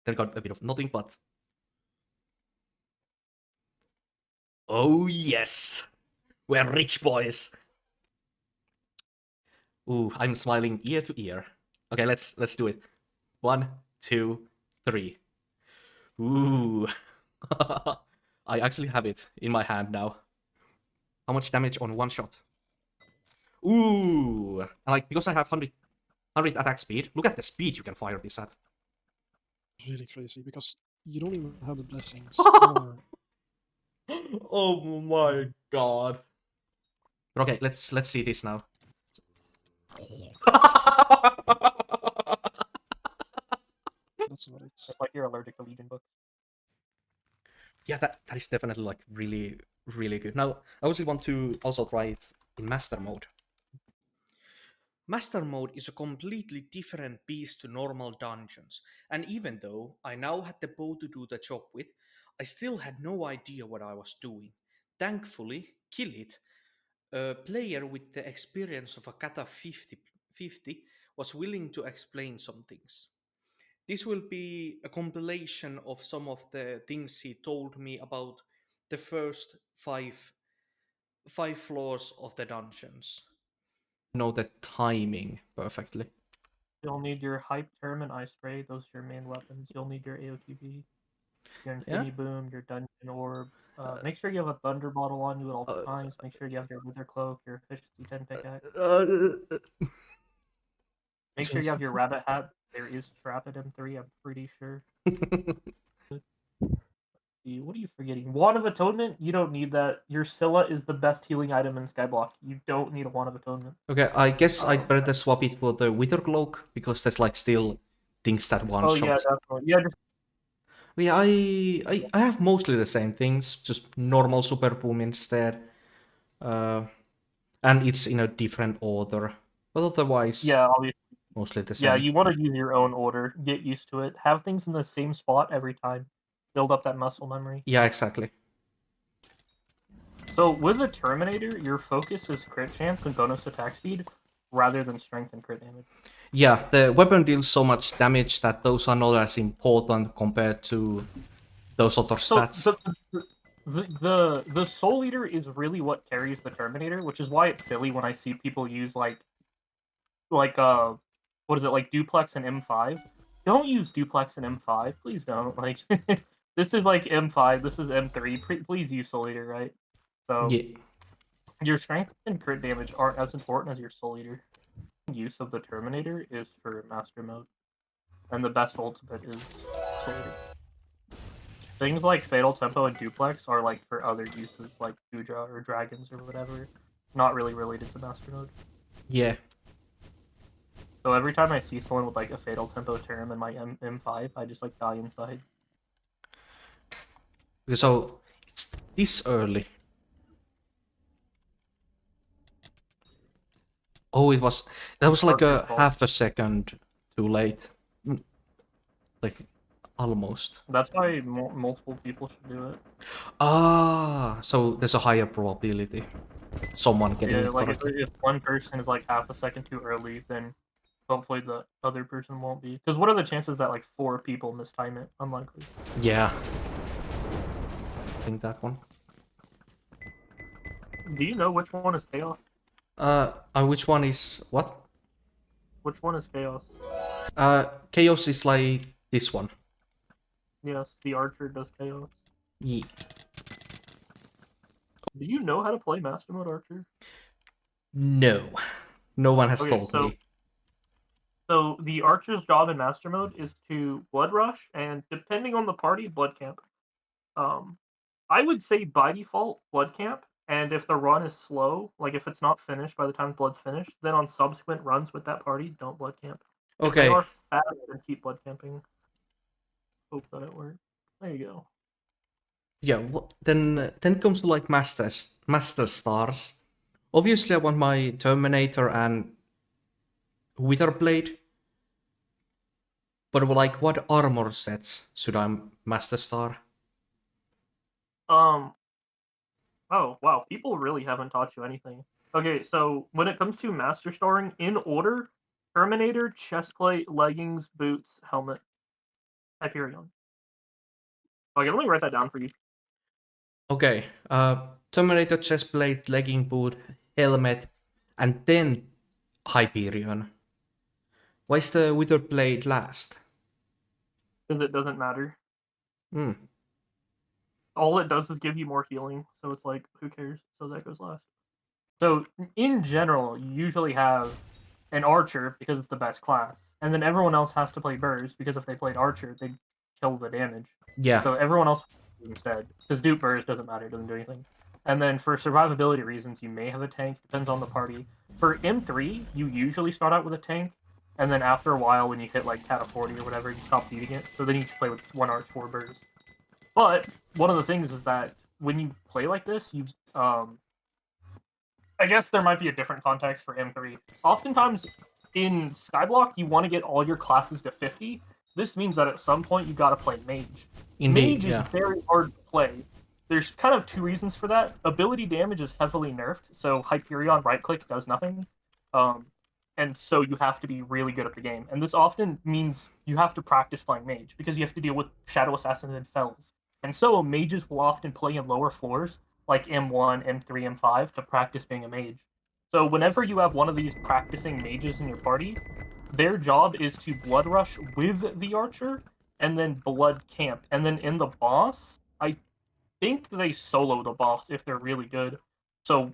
Then got a bit of nothing, but... Oh, yes! We're rich boys! Ooh, I'm smiling ear to ear. Okay, let's do it. 1, 2, 3. Ooh. I actually have it in my hand now. How much damage on one shot? Ooh. Like, because I have 100 attack speed, look at the speed you can fire this at. Really crazy, because you don't even have the blessings. Or... Oh my god. But okay, let's see this now. That's what it's... It's like you're allergic to Legion books. Yeah, that is definitely like really, really good. Now, I also want to also try it in Master Mode. Master Mode is a completely different beast to normal dungeons, and even though I now had the bow to do the job with, I still had no idea what I was doing. Thankfully, Kill It, a player with the experience of a Kata 50, was willing to explain some things. This will be a compilation of some of the things he told me about the first five floors of the dungeons. Know the timing perfectly. You'll need your Hype Term and Ice Spray. Those are your main weapons. You'll need your AOTB, your Infinity Boom, your Dungeon Orb. Make sure you have a Thunder Bottle on you at all times. Make sure you have your Wither Cloak, your Efficiency 10 pickaxe. Make sure you have your Rabbit Hat. There is Trap at M3, I'm pretty sure. What are you forgetting? Wand of Atonement? You don't need that. Your Scylla is the best healing item in Skyblock. You don't need a Wand of Atonement. Okay, I guess I'd better swap it for the Wither Cloak, because there's like still things that one shot. Oh yeah, definitely. Yeah, just... Yeah, I have mostly the same things, just normal Super Boom instead. And it's in a different order. But otherwise, yeah, obviously. Mostly the same. Yeah, you want to use your own order. Get used to it. Have things in the same spot every time. Build up that muscle memory. Yeah, exactly. So with the Terminator, your focus is crit chance and bonus attack speed, rather than strength and crit damage. Yeah, the weapon deals so much damage that those are not as important compared to those other stats. So the Soul Eater is really what carries the Terminator, which is why it's silly when I see people use like what is it, like Duplex and M5? Don't use Duplex and M5, please don't. Like this is like M5, this is M3. Please use Soul Eater, right? So yeah. Your strength and crit damage aren't as important as your Soul Eater. Use of the Terminator is for Master Mode, and the best ultimate is Soul Eater. Things like Fatal Tempo and Duplex are like for other uses, like Gudra or Dragons or whatever, not really related to Master Mode. Yeah. So every time I see someone with like a Fatal Tempo term in my M5, I just like die inside. So it's this early. Oh, that was like a half a second too late. Like almost. That's why multiple people should do it. Ah, so there's a higher probability someone getting it like correctly. if one person is like half a second too early, then hopefully the other person won't be. Because what are the chances that like 4 people mistime it? Unlikely. Yeah. I think that one. Do you know which one is Chaos? Which one is what? Which one is Chaos? Chaos is like this one. Yes, the Archer does Chaos. Yeah. Do you know how to play Master Mode Archer? No. No one has told me. So the Archer's job in Master Mode is to Blood Rush, and depending on the party, Blood Camp. I would say by default, Blood Camp, and if the run is slow, like if it's not finished by the time Blood's finished, then on subsequent runs with that party, don't Blood Camp. If Okay. they are fast, then keep Blood Camping. Hope that it works. There you go. Yeah, then it comes to like master stars. Obviously, I want my Terminator and Witherblade. But like, what armor sets should I master star? Oh wow, people really haven't taught you anything. Okay, so when it comes to master starring in order, Terminator, chestplate, leggings, boots, helmet. Hyperion. Okay, let me write that down for you. Okay, Terminator chestplate, legging boot, helmet, and then Hyperion. Why is the Wither blade last? Because it doesn't matter. Hmm. All it does is give you more healing, so it's like, who cares? So that goes last. So, in general, you usually have an Archer, because it's the best class, and then everyone else has to play Burrs, because if they played Archer, they'd kill the damage. Yeah. So everyone else instead, because Dupe Burrs doesn't matter, doesn't do anything. And then for survivability reasons, you may have a tank, depends on the party. For M3, you usually start out with a tank, and then after a while, when you hit like Cat of 40 or whatever, you stop beating it, so then you play with 1 Arch, 4 Burrs. But one of the things is that when you play like this, you I guess there might be a different context for M3. Oftentimes in Skyblock, you want to get all your classes to 50. This means that at some point you got to play Mage. Indeed, Mage yeah. is very hard to play. There's kind of 2 reasons for that. Ability damage is heavily nerfed, so Hyperion right-click does nothing. And so you have to be really good at the game. And this often means you have to practice playing Mage, because you have to deal with Shadow Assassins and Fells. And so mages will often play in lower floors, like M1, M3, M5, to practice being a mage. So whenever you have one of these practicing mages in your party, their job is to blood rush with the archer, and then blood camp. And then in the boss, I think they solo the boss if they're really good. So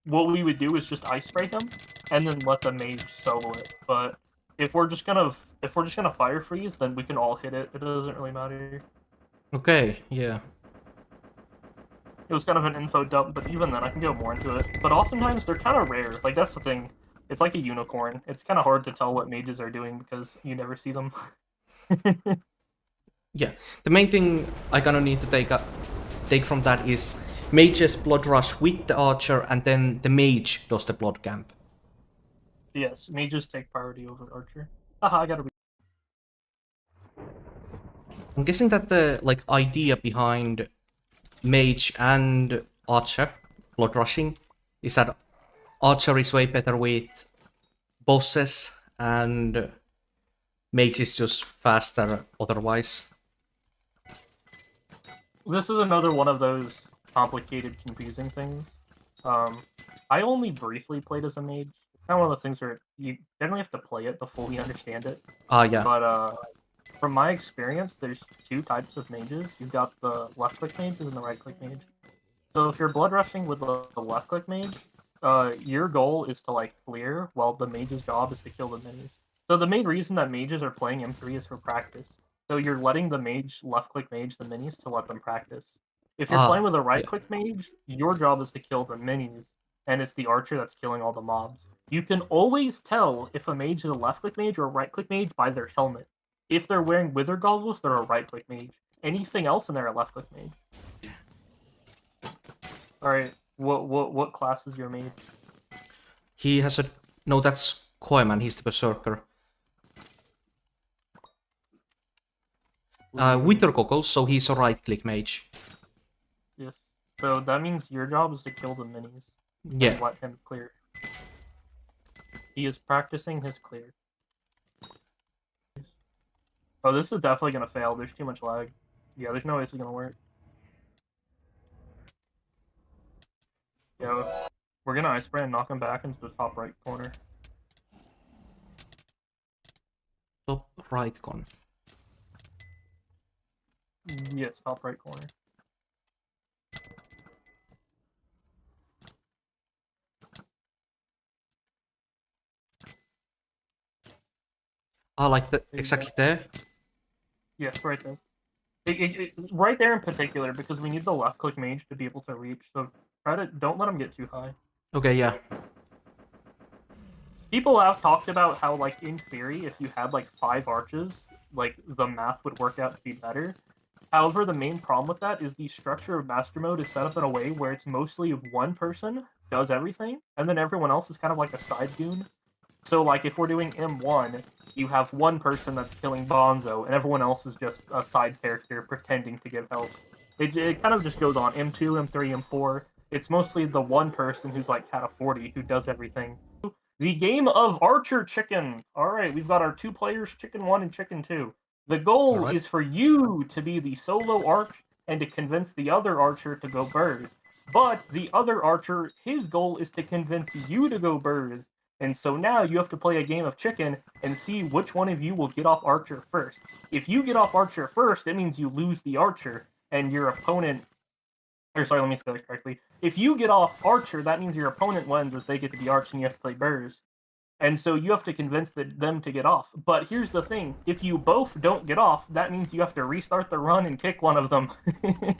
what we would do is just ice spray him, and then let the mage solo it. But if we're just gonna fire freeze, then we can all hit it. It doesn't really matter. Okay, yeah. It was kind of an info dump, but even then, I can go more into it. But oftentimes, they're kind of rare. Like, that's the thing. It's like a unicorn. It's kind of hard to tell what mages are doing because you never see them. Yeah, the main thing I gonna need to take from that is mage's blood rush with the archer, and then the mage does the blood camp. Yes, mages take priority over archer. Haha, I gotta read. I'm guessing that the idea behind mage and archer blood rushing is that archer is way better with bosses and mage is just faster otherwise. This is another one of those complicated, confusing things. I only briefly played as a mage. It's kind of one of those things where you generally have to play it to fully understand it. Yeah. But from my experience, there's 2 types of mages. You've got the left-click mages and the right-click mage. So if you're blood rushing with the left-click mage, your goal is to clear, while the mage's job is to kill the minis. So the main reason that mages are playing M3 is for practice. So you're letting the mage left-click mage the minis to let them practice. If you're playing with a right-click mage, your job is to kill the minis, and it's the archer that's killing all the mobs. You can always tell if a mage is a left-click mage or a right-click mage by their helmet. If they're wearing wither goggles, they're a right-click mage. Anything else, and they're a left-click mage. All right, what class is your mage? He has a... No, that's Koeman, he's the Berserker. Wither goggles, so he's a right-click mage. Yes. So that means your job is to kill the minis. Yeah. And let him clear. He is practicing his clear. Oh, this is definitely gonna fail. There's too much lag. Yeah, there's no way this is gonna work. Yeah, we're gonna ice spray and knock him back into the top right corner. Top right corner. Yes, top right corner. Like exactly there? Yes, right there. Right there in particular, because we need the left-click mage to be able to reach, so don't let him get too high. Okay, yeah. People have talked about how, in theory, if you had, 5 arches, the math would work out to be better. However, the main problem with that is the structure of Master Mode is set up in a way where it's mostly one person does everything, and then everyone else is kind of like a side goon. So, if we're doing M1, you have one person that's killing Bonzo, and everyone else is just a side character pretending to give help. It kind of just goes on. M2, M3, M4, it's mostly the one person who's Cat of 40 who does everything. The game of Archer Chicken! Alright, we've got our 2 players, Chicken 1 and Chicken 2. The goal Alright. is for you to be the solo arch and to convince the other archer to go burrs. But the other archer, his goal is to convince you to go burrs. And so now you have to play a game of chicken and see which one of you will get off archer first. If you get off archer first, it means you lose the archer, and your opponent... Or sorry, let me say that correctly. If you get off archer, that means your opponent wins as they get to be arch and you have to play burrs. And so you have to convince them to get off. But here's the thing. If you both don't get off, that means you have to restart the run and kick one of them.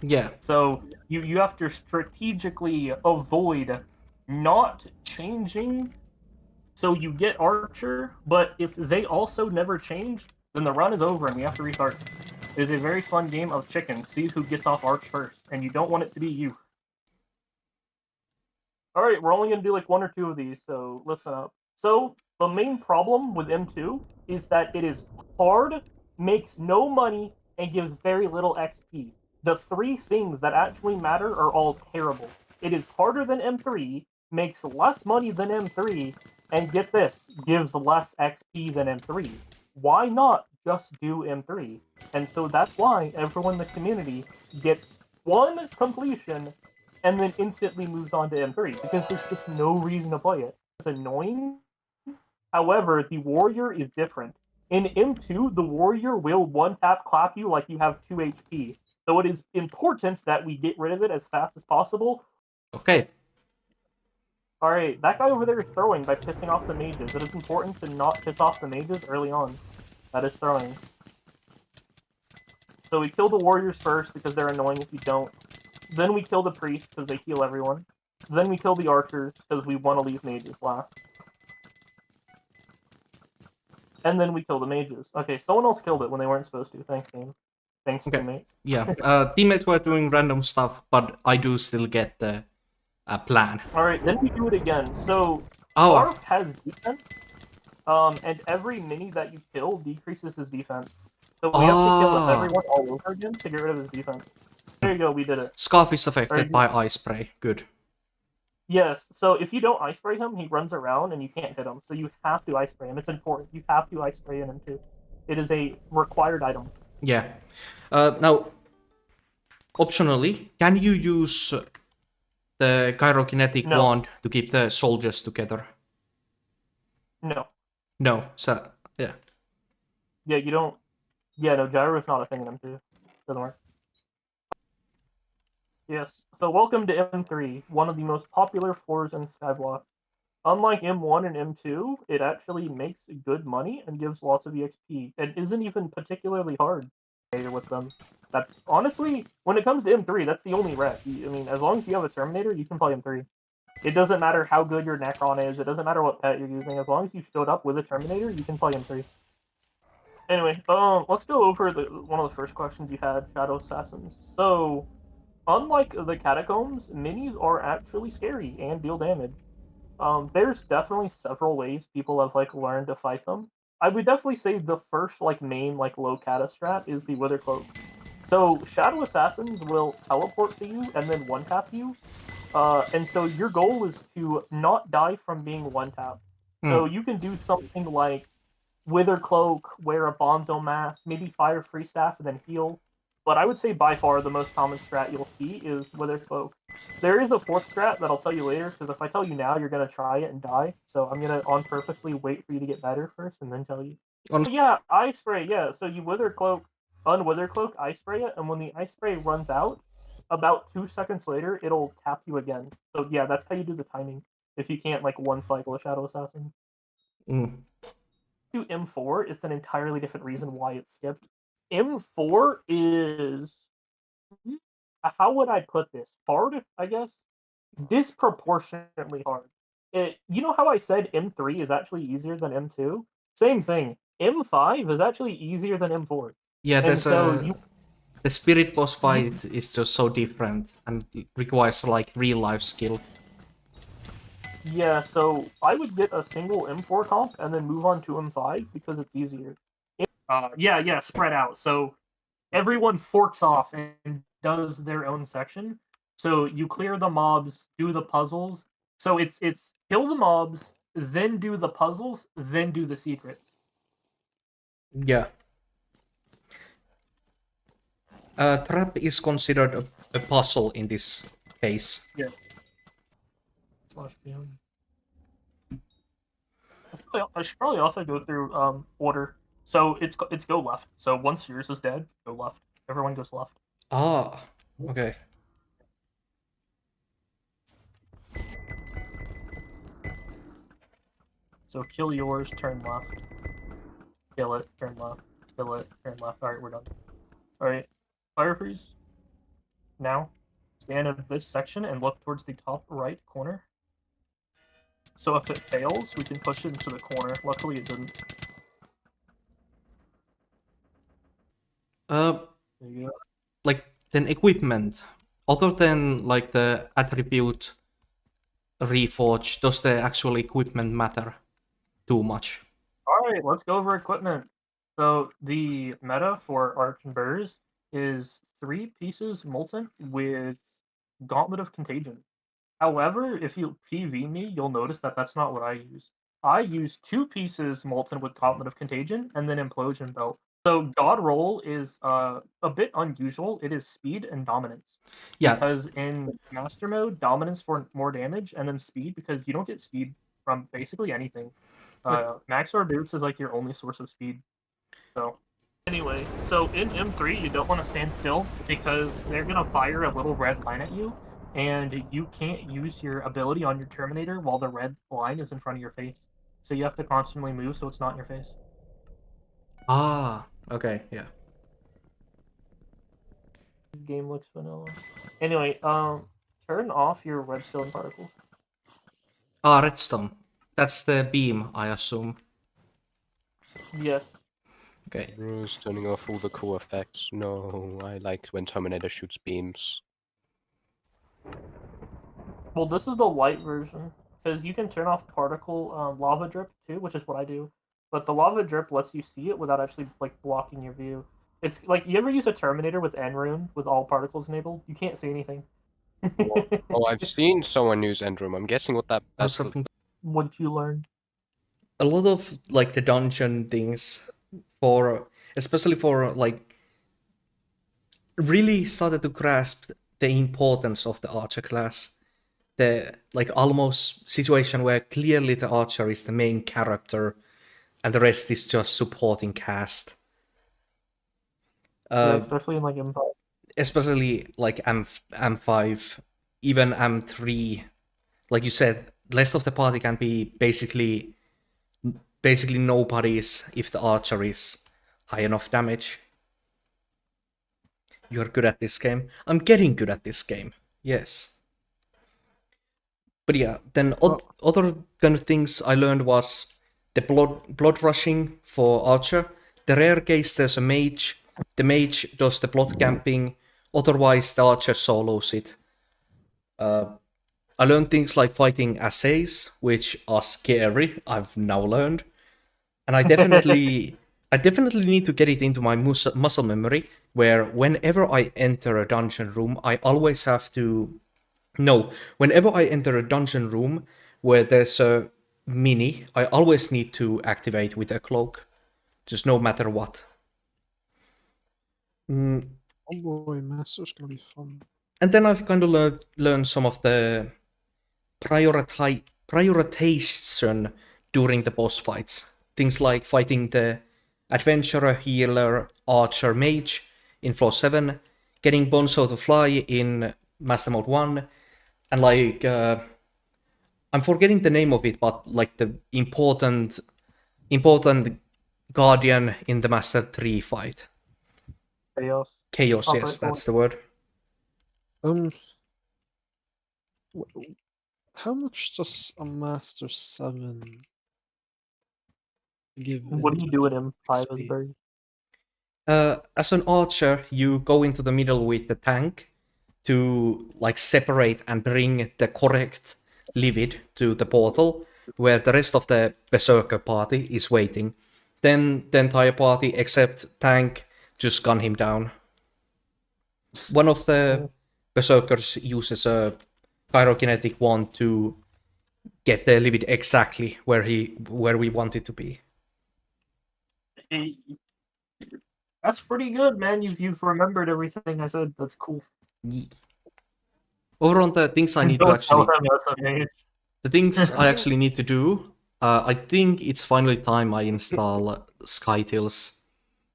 Yeah. So you have to strategically avoid not changing so you get archer, but if they also never change, then the run is over and we have to restart. It is a very fun game of chicken. See who gets off arch first, and you don't want it to be you. Alright, we're only going to do like one or two of these, so listen up. So, the main problem with M2 is that it is hard, makes no money, and gives very little XP. The three things that actually matter are all terrible. It is harder than M3, makes less money than M3, and get this, gives less XP than M3. Why not just do M3? And so that's why everyone in the community gets one completion and then instantly moves on to M3, because there's just no reason to play it. It's annoying. However, the warrior is different. In M2, the warrior will one-tap clap you like you have 2 HP. So it is important that we get rid of it as fast as possible. Okay. Alright, that guy over there is throwing by pissing off the mages. It is important to not piss off the mages early on. That is throwing. So we kill the warriors first because they're annoying if you don't. Then we kill the priests because they heal everyone. Then we kill the archers because we want to leave mages last. And then we kill the mages. Okay, someone else killed it when they weren't supposed to. Thanks, game. Thanks, Okay. teammates. Yeah. Teammates were doing random stuff, but I do still get the plan. Alright, then we do it again. So, Oh. Arf has defense, and every mini that you kill decreases his defense. So we have to kill everyone all over again to get rid of his defense. There you go, we did it. Scarf is affected by ice spray. Good. Yes, so if you don't ice spray him, he runs around and you can't hit him. So you have to ice spray him. It's important. You have to ice spray him too. It is a required item. Yeah. Now, optionally, can you use the gyrokinetic wand to keep the soldiers together? No. No. So, yeah. Yeah, you don't... Yeah, no, gyro is not a thing in M2. Doesn't work. Yes, so welcome to M3, one of the most popular floors in Skyblock. Unlike M1 and M2, it actually makes good money and gives lots of EXP, and isn't even particularly hard with them. That's honestly, when it comes to M3, that's the only rep. I mean, as long as you have a Terminator, you can play M3. It doesn't matter how good your Necron is, it doesn't matter what pet you're using, as long as you showed up with a Terminator, you can play M3. Anyway, let's go over one of the first questions you had, Shadow Assassins. So, unlike the Catacombs, minis are actually scary and deal damage. There's definitely several ways people have, like, learned to fight them. I would definitely say the first, like, main, like, low cata strat is the Wither Cloak. So, Shadow Assassins will teleport to you and then one-tap you. And so your goal is to not die from being one-tapped. So you can do something like Wither Cloak, wear a Bonzo Mask, maybe fire Free Staff and then heal. But I would say by far the most common strat you'll see is Wither Cloak. There is a fourth strat that I'll tell you later, because if I tell you now, you're going to try it and die. So I'm going to on purposely wait for you to get better first and then tell you. Yeah, Ice Spray, yeah. So you Wither Cloak, unwither Cloak, Ice Spray it, and when the Ice Spray runs out, about 2 seconds later, it'll tap you again. So yeah, that's how you do the timing. If you can't, like, one cycle a Shadow Assassin. To M4, it's an entirely different reason why it's skipped. M4 is... How would I put this? Hard, I guess? Disproportionately hard. You know how I said M3 is actually easier than M2? Same thing. M5 is actually easier than M4. Yeah, there's the spirit boss fight is just so different and it requires, like, real-life skill. Yeah, so I would get a single M4 comp and then move on to M5 because it's easier. Yeah, spread out. So everyone forks off and does their own section. So you clear the mobs, do the puzzles. So it's kill the mobs, then do the puzzles, then do the secrets. Yeah. Trap is considered a puzzle in this case. Yeah. Slash PM. I should probably also go through order. So it's go left. So once yours is dead, go left. Everyone goes left. Ah, okay. So kill yours, turn left. Kill it, turn left. Kill it, turn left. Alright, we're done. Alright. Fire freeze. Now, stand in this section and look towards the top right corner. So if it fails, we can push it into the corner. Luckily it didn't. There you go. Like then equipment, other than like the attribute reforge, does the actual equipment matter too much? Alright, let's go over equipment. So the meta for Arch and Burrs is 3 pieces molten with Gauntlet of Contagion. However, if you PV me, you'll notice that that's not what I use. I use 2 pieces molten with Gauntlet of Contagion and then Implosion Belt. So God Roll is a bit unusual. It is speed and dominance. Yeah. Because in Master Mode, dominance for more damage, and then speed because you don't get speed from basically anything. Maxor Boots is like your only source of speed. So anyway, so in M3 you don't want to stand still because they're gonna fire a little red line at you, and you can't use your ability on your Terminator while the red line is in front of your face. So you have to constantly move so it's not in your face. Ah, okay, yeah. Game looks vanilla. Anyway, turn off your redstone particles. Ah, redstone. That's the beam, I assume. Yes. Okay. Bruce turning off all the cool effects. No, I like when Terminator shoots beams. Well, this is the light version because you can turn off particle lava drip too, which is what I do. But the lava drip lets you see it without actually like blocking your view. It's like you ever use a Terminator with Enrune with all particles enabled? You can't see anything. Oh, I've seen someone use Endroom. I'm guessing what that's. What'd you learn? A lot of like the dungeon things for especially for like really started to grasp the importance of the archer class. The like almost situation where clearly the archer is the main character and the rest is just supporting cast. Yeah, especially in like M5. Especially like M5, even M3. Like you said, rest of the party can be basically nobody's if the archer is high enough damage. You're good at this game. I'm getting good at this game. Yes. But yeah, then other kind of things I learned was the blood rushing for archer. The rare case there's a mage. The mage does the blood camping. Otherwise the archer solos it. I learned things like fighting assays, which are scary. I've now learned, and I definitely need to get it into my muscle memory. Where whenever I enter a dungeon room, I always have to. No, whenever I enter a dungeon room where there's a mini, I always need to activate with a cloak, just no matter what. Oh boy, Master's gonna be fun. And then I've kind of learned some of the prioritization during the boss fights. Things like fighting the adventurer, healer, archer, mage in floor 7, getting Bonzo to fly in Master Mode 1, and like I'm forgetting the name of it, but like the important guardian in the Master 3 fight. Chaos, yes, that's the word. How much does a Master 7 give? What do you do in M5 as Berg? As an archer, you go into the middle with the tank to like separate and bring the correct livid to the portal, where the rest of the Berserker party is waiting. Then the entire party, except tank, just gun him down. One of the Berserkers uses a pyrokinetic wand to get the livid exactly where we want it to be. That's pretty good, man. You've remembered everything I said. That's cool. Over on the things I need to Don't tell actually, him that's a mage. the things I actually need to do. I think it's finally time I install Skytills.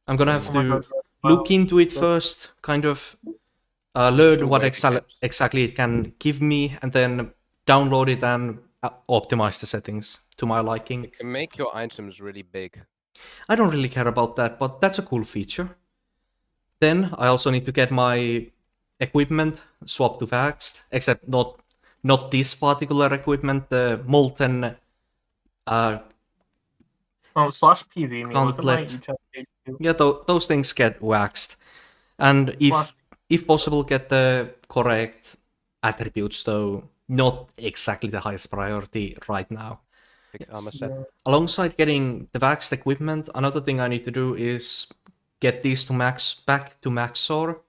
I'm gonna have Oh my to God, look into it yeah. first, kind of learn Two what way to get- exactly it can give me, and then download it and optimize the settings to my liking. It can make your items really big. I don't really care about that, but that's a cool feature. Then I also need to get my equipment swapped to Vaxxed, except not this particular equipment, the Molten Oh, /PV me. Look at my Gauntlet. enchant page too. Yeah, those things get waxed. And if possible, get the correct attributes, though not exactly the highest priority right now. Big armor set. Yeah. Alongside getting the waxed equipment, another thing I need to do is get these to back to max SOAR.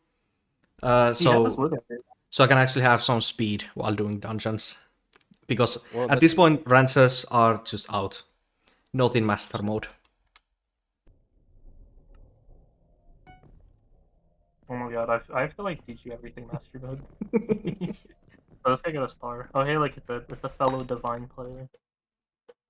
Just look at it. So I can actually have some speed while doing dungeons. Because Well, at this point, Rancers are just out. Not in master mode. Oh my god, I have to like teach you everything master mode. Oh, this guy got a star. Oh hey, like it's a fellow divine player.